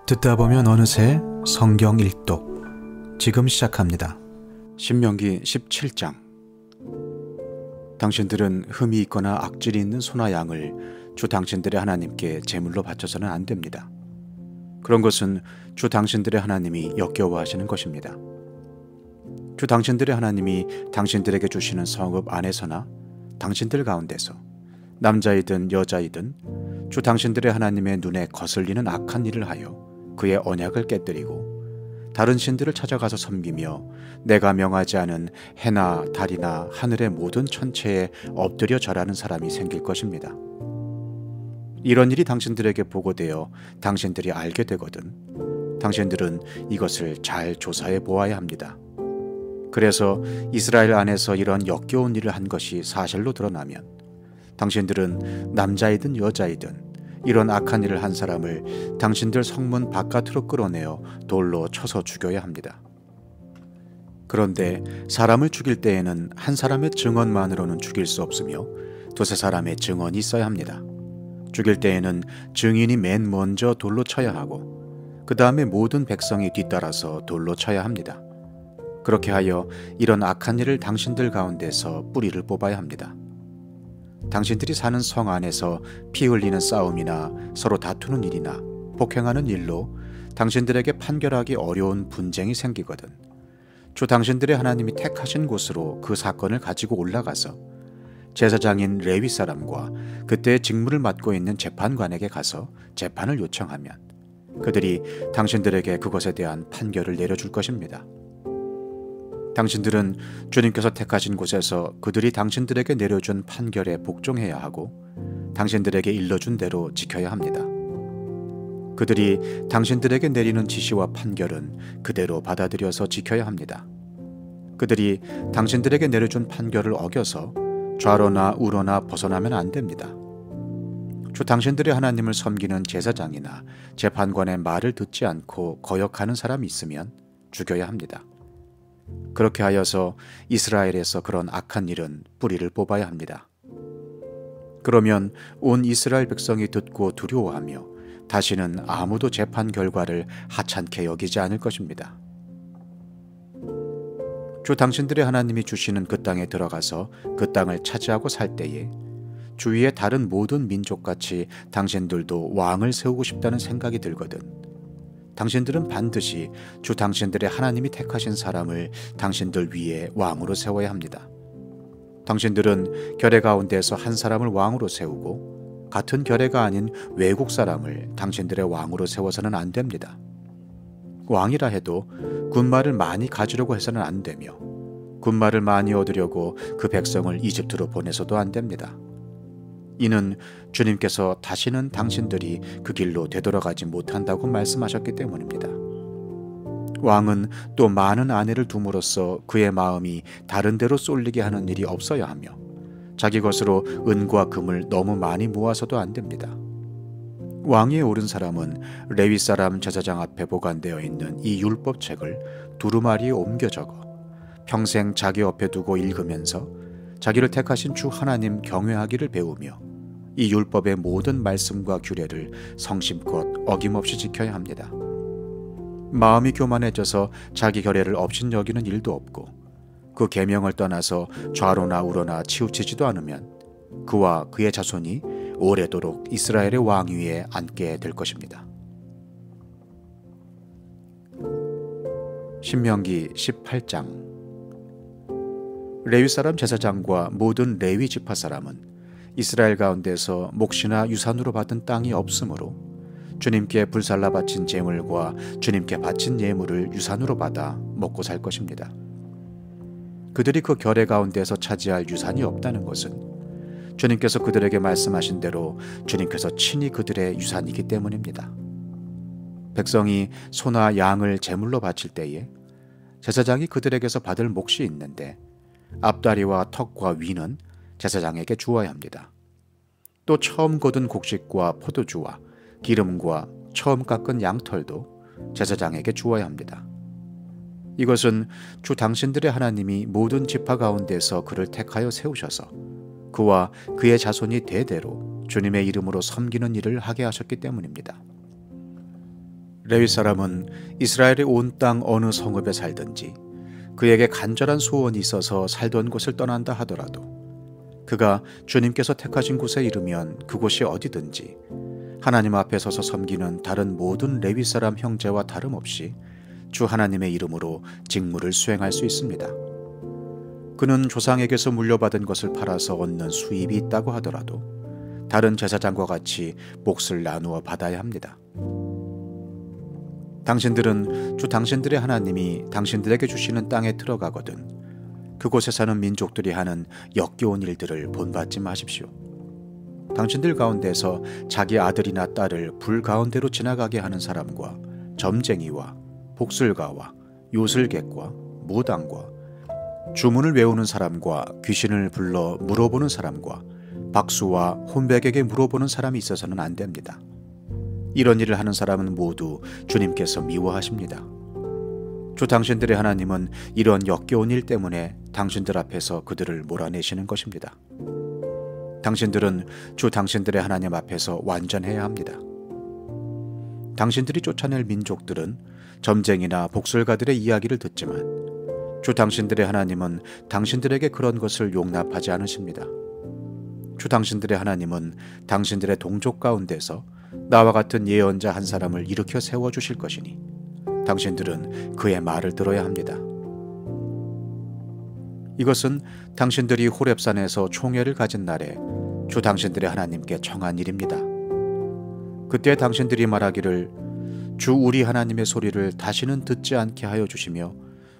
듣다 보면 어느새 성경 일독 지금 시작합니다. 신명기 17장. 당신들은 흠이 있거나 악질이 있는 소나 양을 주 당신들의 하나님께 제물로 바쳐서는 안 됩니다. 그런 것은 주 당신들의 하나님이 역겨워하시는 것입니다. 주 당신들의 하나님이 당신들에게 주시는 성읍 안에서나 당신들 가운데서 남자이든 여자이든 주 당신들의 하나님의 눈에 거슬리는 악한 일을 하여 그의 언약을 깨뜨리고 다른 신들을 찾아가서 섬기며 내가 명하지 않은 해나 달이나 하늘의 모든 천체에 엎드려 절하는 사람이 생길 것입니다. 이런 일이 당신들에게 보고되어 당신들이 알게 되거든 당신들은 이것을 잘 조사해 보아야 합니다. 그래서 이스라엘 안에서 이런 역겨운 일을 한 것이 사실로 드러나면 당신들은 남자이든 여자이든 이런 악한 일을 한 사람을 당신들 성문 바깥으로 끌어내어 돌로 쳐서 죽여야 합니다. 그런데 사람을 죽일 때에는 한 사람의 증언만으로는 죽일 수 없으며 두세 사람의 증언이 있어야 합니다. 죽일 때에는 증인이 맨 먼저 돌로 쳐야 하고 그 다음에 모든 백성이 뒤따라서 돌로 쳐야 합니다. 그렇게 하여 이런 악한 일을 당신들 가운데서 뿌리를 뽑아야 합니다. 당신들이 사는 성 안에서 피 흘리는 싸움이나 서로 다투는 일이나 폭행하는 일로 당신들에게 판결하기 어려운 분쟁이 생기거든 주 당신들의 하나님이 택하신 곳으로 그 사건을 가지고 올라가서 제사장인 레위 사람과 그때의 직무를 맡고 있는 재판관에게 가서 재판을 요청하면 그들이 당신들에게 그것에 대한 판결을 내려줄 것입니다. 당신들은 주님께서 택하신 곳에서 그들이 당신들에게 내려준 판결에 복종해야 하고 당신들에게 일러준 대로 지켜야 합니다. 그들이 당신들에게 내리는 지시와 판결은 그대로 받아들여서 지켜야 합니다. 그들이 당신들에게 내려준 판결을 어겨서 좌로나 우로나 벗어나면 안 됩니다. 주 당신들의 하나님을 섬기는 제사장이나 재판관의 말을 듣지 않고 거역하는 사람이 있으면 죽여야 합니다. 그렇게 하여서 이스라엘에서 그런 악한 일은 뿌리를 뽑아야 합니다. 그러면 온 이스라엘 백성이 듣고 두려워하며 다시는 아무도 재판 결과를 하찮게 여기지 않을 것입니다. 주 당신들의 하나님이 주시는 그 땅에 들어가서 그 땅을 차지하고 살 때에 주위의 다른 모든 민족같이 당신들도 왕을 세우고 싶다는 생각이 들거든 당신들은 반드시 주 당신들의 하나님이 택하신 사람을 당신들 위에 왕으로 세워야 합니다. 당신들은 결의 가운데서 한 사람을 왕으로 세우고 같은 결의가 아닌 외국 사람을 당신들의 왕으로 세워서는 안 됩니다. 왕이라 해도 군말을 많이 가지려고 해서는 안 되며 군말을 많이 얻으려고 그 백성을 이집트로 보내서도 안 됩니다. 이는 주님께서 다시는 당신들이 그 길로 되돌아가지 못한다고 말씀하셨기 때문입니다. 왕은 또 많은 아내를 둠으로써 그의 마음이 다른 데로 쏠리게 하는 일이 없어야 하며 자기 것으로 은과 금을 너무 많이 모아서도 안 됩니다. 왕위에 오른 사람은 레위 사람 제사장 앞에 보관되어 있는 이 율법책을 두루마리에 옮겨 적어 평생 자기 옆에 두고 읽으면서 자기를 택하신 주 하나님 경외하기를 배우며 이 율법의 모든 말씀과 규례를 성심껏 어김없이 지켜야 합니다. 마음이 교만해져서 자기 결의를 업신여기는 일도 없고 그 계명을 떠나서 좌로나 우로나 치우치지도 않으면 그와 그의 자손이 오래도록 이스라엘의 왕위에 앉게 될 것입니다. 신명기 18장. 레위 사람 제사장과 모든 레위 지파 사람은 이스라엘 가운데서 몫이나 유산으로 받은 땅이 없으므로 주님께 불살라 바친 제물과 주님께 바친 예물을 유산으로 받아 먹고 살 것입니다. 그들이 그 결의 가운데서 차지할 유산이 없다는 것은 주님께서 그들에게 말씀하신 대로 주님께서 친히 그들의 유산이기 때문입니다. 백성이 소나 양을 제물로 바칠 때에 제사장이 그들에게서 받을 몫이 있는데 앞다리와 턱과 위는 제사장에게 주어야 합니다. 또 처음 거둔 곡식과 포도주와 기름과 처음 깎은 양털도 제사장에게 주어야 합니다. 이것은 주 당신들의 하나님이 모든 지파 가운데서 그를 택하여 세우셔서 그와 그의 자손이 대대로 주님의 이름으로 섬기는 일을 하게 하셨기 때문입니다. 레위 사람은 이스라엘의 온 땅 어느 성읍에 살든지 그에게 간절한 소원이 있어서 살던 곳을 떠난다 하더라도 그가 주님께서 택하신 곳에 이르면 그곳이 어디든지 하나님 앞에 서서 섬기는 다른 모든 레위 사람 형제와 다름없이 주 하나님의 이름으로 직무를 수행할 수 있습니다. 그는 조상에게서 물려받은 것을 팔아서 얻는 수입이 있다고 하더라도 다른 제사장과 같이 몫을 나누어 받아야 합니다. 당신들은 주 당신들의 하나님이 당신들에게 주시는 땅에 들어가거든 그곳에 사는 민족들이 하는 역겨운 일들을 본받지 마십시오. 당신들 가운데서 자기 아들이나 딸을 불 가운데로 지나가게 하는 사람과 점쟁이와 복술가와 요술객과 무당과 주문을 외우는 사람과 귀신을 불러 물어보는 사람과 박수와 혼백에게 물어보는 사람이 있어서는 안 됩니다. 이런 일을 하는 사람은 모두 주님께서 미워하십니다. 주 당신들의 하나님은 이런 역겨운 일 때문에 당신들 앞에서 그들을 몰아내시는 것입니다. 당신들은 주 당신들의 하나님 앞에서 완전해야 합니다. 당신들이 쫓아낼 민족들은 점쟁이나 복술가들의 이야기를 듣지만 주 당신들의 하나님은 당신들에게 그런 것을 용납하지 않으십니다. 주 당신들의 하나님은 당신들의 동족 가운데서 나와 같은 예언자 한 사람을 일으켜 세워주실 것이니 당신들은 그의 말을 들어야 합니다. 이것은 당신들이 호렙산에서 총회를 가진 날에 주 당신들의 하나님께 청한 일입니다. 그때 당신들이 말하기를 주 우리 하나님의 소리를 다시는 듣지 않게 하여 주시며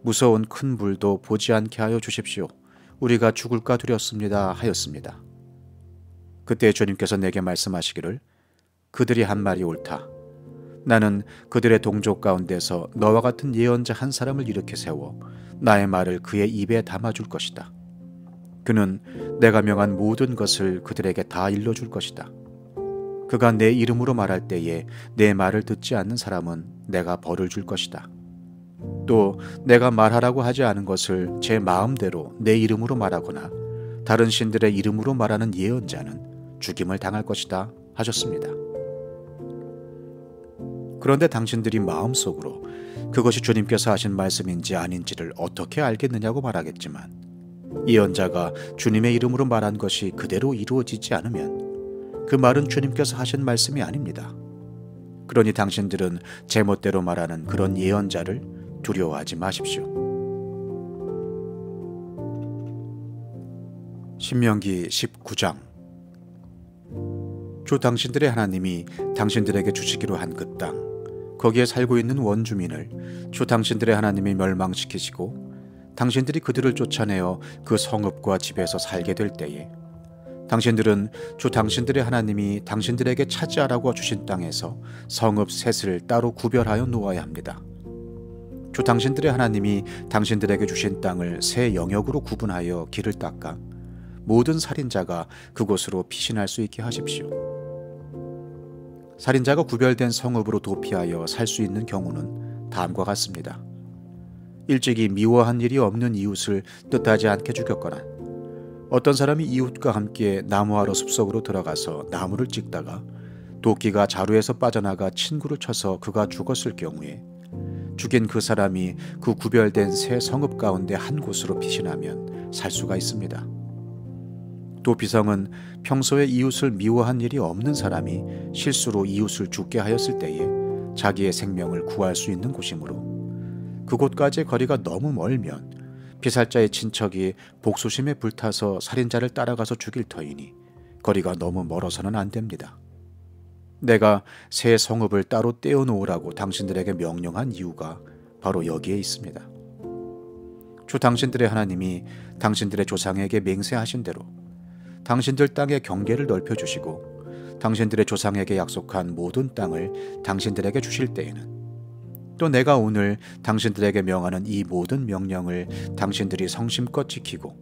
무서운 큰 불도 보지 않게 하여 주십시오. 우리가 죽을까 두렵습니다 하였습니다. 그때 주님께서 내게 말씀하시기를 그들이 한 말이 옳다. 나는 그들의 동족 가운데서 너와 같은 예언자 한 사람을 일으켜 세워 나의 말을 그의 입에 담아줄 것이다. 그는 내가 명한 모든 것을 그들에게 다 일러줄 것이다. 그가 내 이름으로 말할 때에 내 말을 듣지 않는 사람은 내가 벌을 줄 것이다. 또 내가 말하라고 하지 않은 것을 제 마음대로 내 이름으로 말하거나 다른 신들의 이름으로 말하는 예언자는 죽임을 당할 것이다 하셨습니다. 그런데 당신들이 마음속으로 그것이 주님께서 하신 말씀인지 아닌지를 어떻게 알겠느냐고 말하겠지만 예언자가 주님의 이름으로 말한 것이 그대로 이루어지지 않으면 그 말은 주님께서 하신 말씀이 아닙니다. 그러니 당신들은 제멋대로 말하는 그런 예언자를 두려워하지 마십시오. 신명기 19장. 주 당신들의 하나님이 당신들에게 주시기로 한 그 땅, 거기에 살고 있는 원주민을 주 당신들의 하나님이 멸망시키시고 당신들이 그들을 쫓아내어 그 성읍과 집에서 살게 될 때에 당신들은 주 당신들의 하나님이 당신들에게 차지하라고 주신 땅에서 성읍 셋을 따로 구별하여 놓아야 합니다. 주 당신들의 하나님이 당신들에게 주신 땅을 세 영역으로 구분하여 길을 닦아 모든 살인자가 그곳으로 피신할 수 있게 하십시오. 살인자가 구별된 성읍으로 도피하여 살 수 있는 경우는 다음과 같습니다. 일찍이 미워한 일이 없는 이웃을 뜻하지 않게 죽였거나 어떤 사람이 이웃과 함께 나무하러 숲속으로 들어가서 나무를 찍다가 도끼가 자루에서 빠져나가 친구를 쳐서 그가 죽었을 경우에 죽인 그 사람이 그 구별된 세 성읍 가운데 한 곳으로 피신하면 살 수가 있습니다. 도피성은 평소에 이웃을 미워한 일이 없는 사람이 실수로 이웃을 죽게 하였을 때에 자기의 생명을 구할 수 있는 곳이므로 그곳까지의 거리가 너무 멀면 피살자의 친척이 복수심에 불타서 살인자를 따라가서 죽일 터이니 거리가 너무 멀어서는 안 됩니다. 내가 새 성읍을 따로 떼어놓으라고 당신들에게 명령한 이유가 바로 여기에 있습니다. 주 당신들의 하나님이 당신들의 조상에게 맹세하신 대로 당신들 땅의 경계를 넓혀주시고 당신들의 조상에게 약속한 모든 땅을 당신들에게 주실 때에는 또 내가 오늘 당신들에게 명하는 이 모든 명령을 당신들이 성심껏 지키고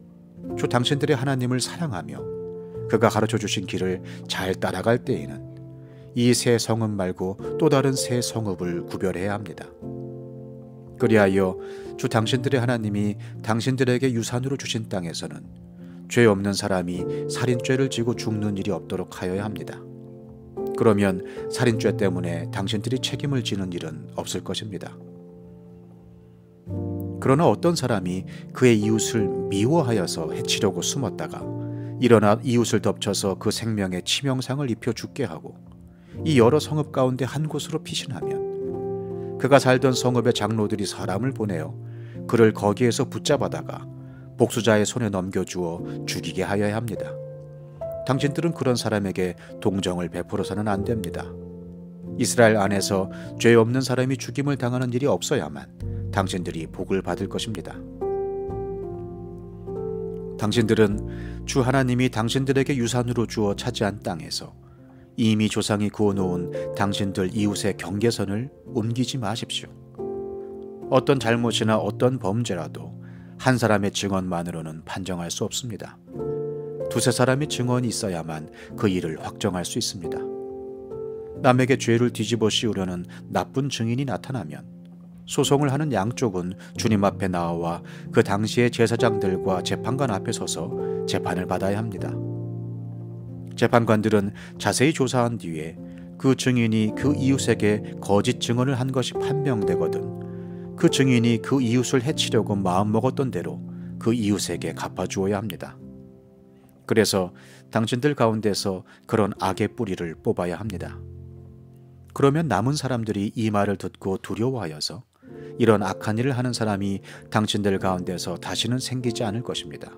주 당신들의 하나님을 사랑하며 그가 가르쳐 주신 길을 잘 따라갈 때에는 이 새 성읍 말고 또 다른 새 성읍을 구별해야 합니다. 그리하여 주 당신들의 하나님이 당신들에게 유산으로 주신 땅에서는 죄 없는 사람이 살인죄를 지고 죽는 일이 없도록 하여야 합니다. 그러면 살인죄 때문에 당신들이 책임을 지는 일은 없을 것입니다. 그러나 어떤 사람이 그의 이웃을 미워하여서 해치려고 숨었다가 일어나 이웃을 덮쳐서 그 생명에 치명상을 입혀 죽게 하고 이 여러 성읍 가운데 한 곳으로 피신하면 그가 살던 성읍의 장로들이 사람을 보내어 그를 거기에서 붙잡아다가 복수자의 손에 넘겨주어 죽이게 하여야 합니다. 당신들은 그런 사람에게 동정을 베풀어서는 안 됩니다. 이스라엘 안에서 죄 없는 사람이 죽임을 당하는 일이 없어야만 당신들이 복을 받을 것입니다. 당신들은 주 하나님이 당신들에게 유산으로 주어 차지한 땅에서 이미 조상이 그어놓은 당신들 이웃의 경계선을 옮기지 마십시오. 어떤 잘못이나 어떤 범죄라도 한 사람의 증언만으로는 판정할 수 없습니다. 두세 사람의 증언이 있어야만 그 일을 확정할 수 있습니다. 남에게 죄를 뒤집어 씌우려는 나쁜 증인이 나타나면 소송을 하는 양쪽은 주님 앞에 나와 그 당시의 제사장들과 재판관 앞에 서서 재판을 받아야 합니다. 재판관들은 자세히 조사한 뒤에 그 증인이 그 이웃에게 거짓 증언을 한 것이 판명되거든 그 증인이 그 이웃을 해치려고 마음먹었던 대로 그 이웃에게 갚아주어야 합니다. 그래서 당신들 가운데서 그런 악의 뿌리를 뽑아야 합니다. 그러면 남은 사람들이 이 말을 듣고 두려워하여서 이런 악한 일을 하는 사람이 당신들 가운데서 다시는 생기지 않을 것입니다.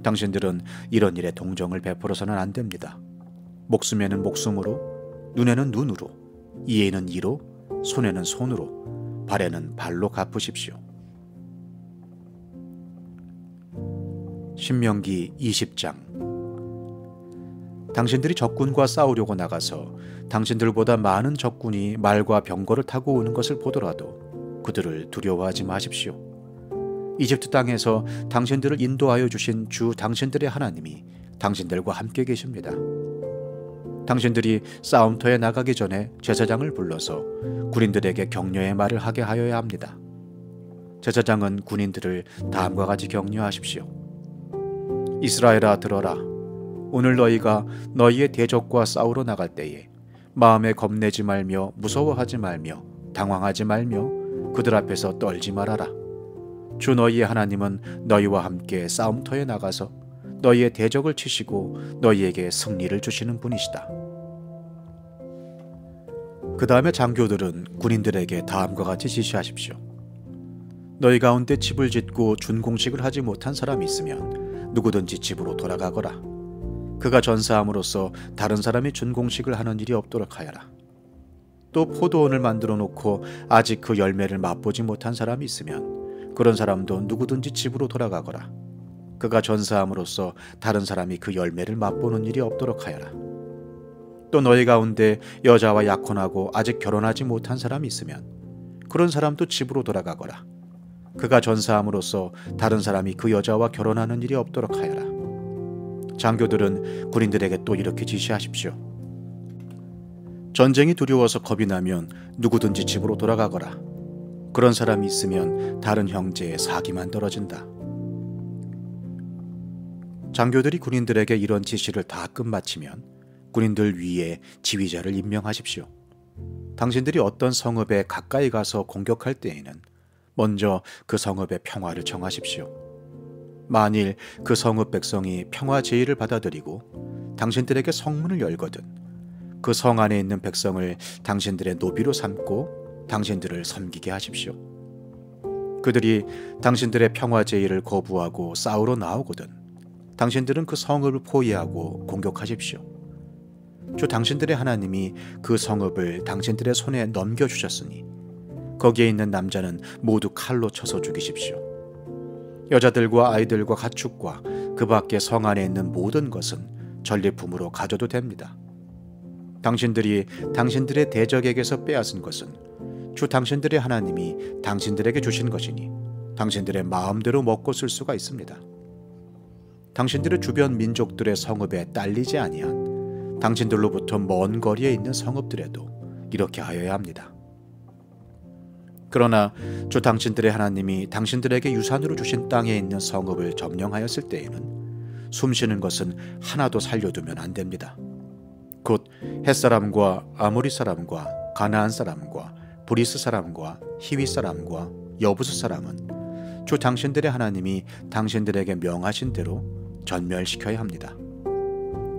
당신들은 이런 일에 동정을 베풀어서는 안 됩니다. 목숨에는 목숨으로, 눈에는 눈으로, 이에는 이로, 손에는 손으로, 발에는 발로 갚으십시오. 신명기 20장. 당신들이 적군과 싸우려고 나가서 당신들보다 많은 적군이 말과 병거를 타고 오는 것을 보더라도 그들을 두려워하지 마십시오. 이집트 땅에서 당신들을 인도하여 주신 주 당신들의 하나님이 당신들과 함께 계십니다. 당신들이 싸움터에 나가기 전에 제사장을 불러서 군인들에게 격려의 말을 하게 하여야 합니다. 제사장은 군인들을 다음과 같이 격려하십시오. 이스라엘아 들어라. 오늘 너희가 너희의 대적과 싸우러 나갈 때에 마음에 겁내지 말며 무서워하지 말며 당황하지 말며 그들 앞에서 떨지 말아라. 주 너희의 하나님은 너희와 함께 싸움터에 나가서 너희의 대적을 치시고 너희에게 승리를 주시는 분이시다. 그 다음에 장교들은 군인들에게 다음과 같이 지시하십시오. 너희 가운데 집을 짓고 준공식을 하지 못한 사람이 있으면 누구든지 집으로 돌아가거라. 그가 전사함으로써 다른 사람이 준공식을 하는 일이 없도록 하여라. 또 포도원을 만들어 놓고 아직 그 열매를 맛보지 못한 사람이 있으면 그런 사람도 누구든지 집으로 돌아가거라. 그가 전사함으로써 다른 사람이 그 열매를 맛보는 일이 없도록 하여라. 또 너희 가운데 여자와 약혼하고 아직 결혼하지 못한 사람이 있으면 그런 사람도 집으로 돌아가거라. 그가 전사함으로써 다른 사람이 그 여자와 결혼하는 일이 없도록 하여라. 장교들은 군인들에게 또 이렇게 지시하십시오. 전쟁이 두려워서 겁이 나면 누구든지 집으로 돌아가거라. 그런 사람이 있으면 다른 형제의 사기만 떨어진다. 장교들이 군인들에게 이런 지시를 다 끝마치면 군인들 위에 지휘자를 임명하십시오. 당신들이 어떤 성읍에 가까이 가서 공격할 때에는 먼저 그 성읍의 평화를 정하십시오. 만일 그 성읍 백성이 평화 제의를 받아들이고 당신들에게 성문을 열거든 그 성 안에 있는 백성을 당신들의 노비로 삼고 당신들을 섬기게 하십시오. 그들이 당신들의 평화 제의를 거부하고 싸우러 나오거든 당신들은 그 성읍을 포위하고 공격하십시오. 주 당신들의 하나님이 그 성읍을 당신들의 손에 넘겨주셨으니 거기에 있는 남자는 모두 칼로 쳐서 죽이십시오. 여자들과 아이들과 가축과 그 밖에 성 안에 있는 모든 것은 전리품으로 가져도 됩니다. 당신들이 당신들의 대적에게서 빼앗은 것은 주 당신들의 하나님이 당신들에게 주신 것이니 당신들의 마음대로 먹고 쓸 수가 있습니다. 당신들의 주변 민족들의 성읍에 딸리지 아니한 당신들로부터 먼 거리에 있는 성읍들에도 이렇게 하여야 합니다. 그러나 주 당신들의 하나님이 당신들에게 유산으로 주신 땅에 있는 성읍을 점령하였을 때에는 숨쉬는 것은 하나도 살려두면 안 됩니다. 곧 햇사람과 아모리 사람과 가나안 사람과 브리스 사람과 히위 사람과 여부스 사람은 주 당신들의 하나님이 당신들에게 명하신 대로 전멸시켜야 합니다.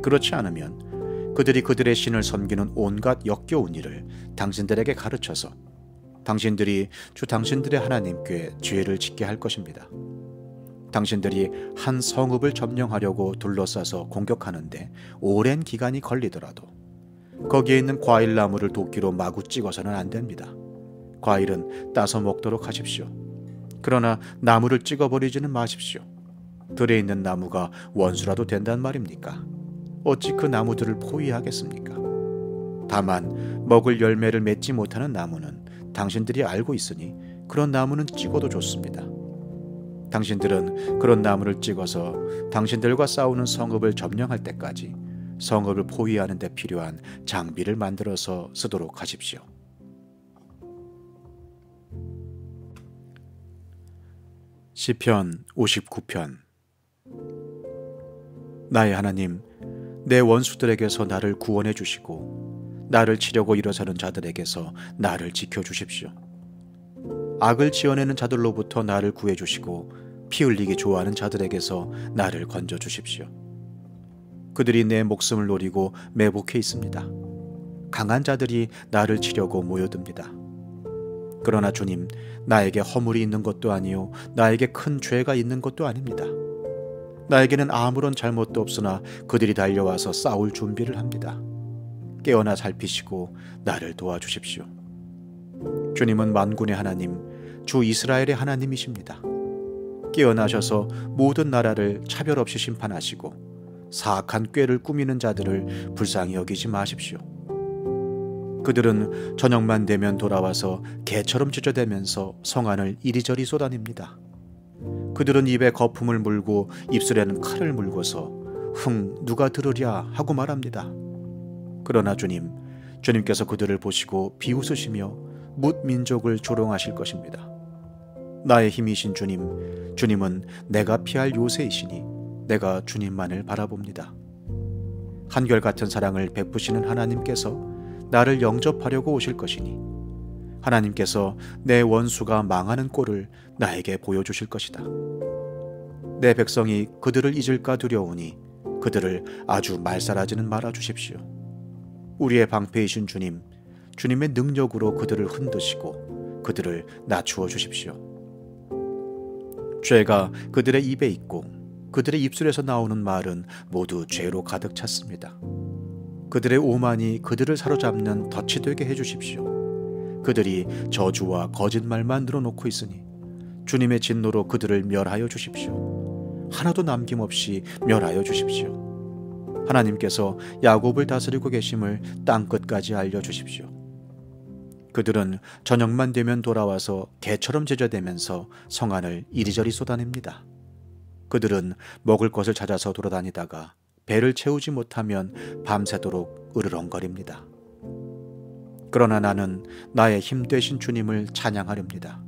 그렇지 않으면 그들이 그들의 신을 섬기는 온갖 역겨운 일을 당신들에게 가르쳐서 당신들이 주 당신들의 하나님께 죄를 짓게 할 것입니다. 당신들이 한 성읍을 점령하려고 둘러싸서 공격하는데 오랜 기간이 걸리더라도 거기에 있는 과일 나무를 도끼로 마구 찍어서는 안 됩니다. 과일은 따서 먹도록 하십시오. 그러나 나무를 찍어버리지는 마십시오. 들에 있는 나무가 원수라도 된단 말입니까? 어찌 그 나무들을 포위하겠습니까? 다만 먹을 열매를 맺지 못하는 나무는 당신들이 알고 있으니 그런 나무는 찍어도 좋습니다. 당신들은 그런 나무를 찍어서 당신들과 싸우는 성읍을 점령할 때까지 성읍을 포위하는 데 필요한 장비를 만들어서 쓰도록 하십시오. 시편 59편. 나의 하나님, 내 원수들에게서 나를 구원해 주시고 나를 치려고 일어서는 자들에게서 나를 지켜주십시오. 악을 지어내는 자들로부터 나를 구해주시고 피 흘리기 좋아하는 자들에게서 나를 건져주십시오. 그들이 내 목숨을 노리고 매복해 있습니다. 강한 자들이 나를 치려고 모여듭니다. 그러나 주님, 나에게 허물이 있는 것도 아니요 나에게 큰 죄가 있는 것도 아닙니다. 나에게는 아무런 잘못도 없으나 그들이 달려와서 싸울 준비를 합니다. 깨어나 살피시고 나를 도와주십시오. 주님은 만군의 하나님, 주 이스라엘의 하나님이십니다. 깨어나셔서 모든 나라를 차별 없이 심판하시고 사악한 꾀를 꾸미는 자들을 불쌍히 여기지 마십시오. 그들은 저녁만 되면 돌아와서 개처럼 찢어대면서 성안을 이리저리 쏟아냅니다. 그들은 입에 거품을 물고 입술에는 칼을 물고서 흥 누가 들으랴 하고 말합니다. 그러나 주님께서 그들을 보시고 비웃으시며 뭇 민족을 조롱하실 것입니다. 나의 힘이신 주님은 내가 피할 요새이시니 내가 주님만을 바라봅니다. 한결같은 사랑을 베푸시는 하나님께서 나를 영접하려고 오실 것이니 하나님께서 내 원수가 망하는 꼴을 나에게 보여주실 것이다. 내 백성이 그들을 잊을까 두려우니 그들을 아주 말살하지는 말아 주십시오. 우리의 방패이신 주님의 능력으로 그들을 흔드시고 그들을 낮추어 주십시오. 죄가 그들의 입에 있고 그들의 입술에서 나오는 말은 모두 죄로 가득 찼습니다. 그들의 오만이 그들을 사로잡는 덫이 되게 해주십시오. 그들이 저주와 거짓말만 늘어놓고 있으니 주님의 진노로 그들을 멸하여 주십시오. 하나도 남김없이 멸하여 주십시오. 하나님께서 야곱을 다스리고 계심을 땅끝까지 알려주십시오. 그들은 저녁만 되면 돌아와서 개처럼 제자되면서 성안을 이리저리 쏟아냅니다. 그들은 먹을 것을 찾아서 돌아다니다가 배를 채우지 못하면 밤새도록 으르렁거립니다. 그러나 나는 나의 힘 되신 주님을 찬양하렵니다.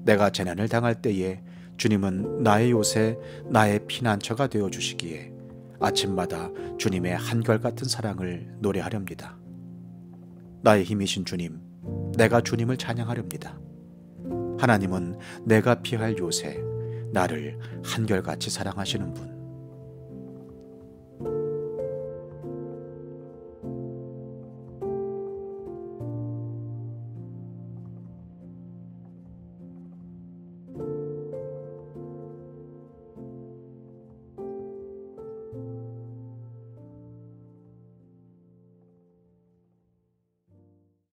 내가 재난을 당할 때에 주님은 나의 요새, 나의 피난처가 되어 주시기에 아침마다 주님의 한결같은 사랑을 노래하렵니다. 나의 힘이신 주님, 내가 주님을 찬양하렵니다. 하나님은 내가 피할 요새, 나를 한결같이 사랑하시는 분.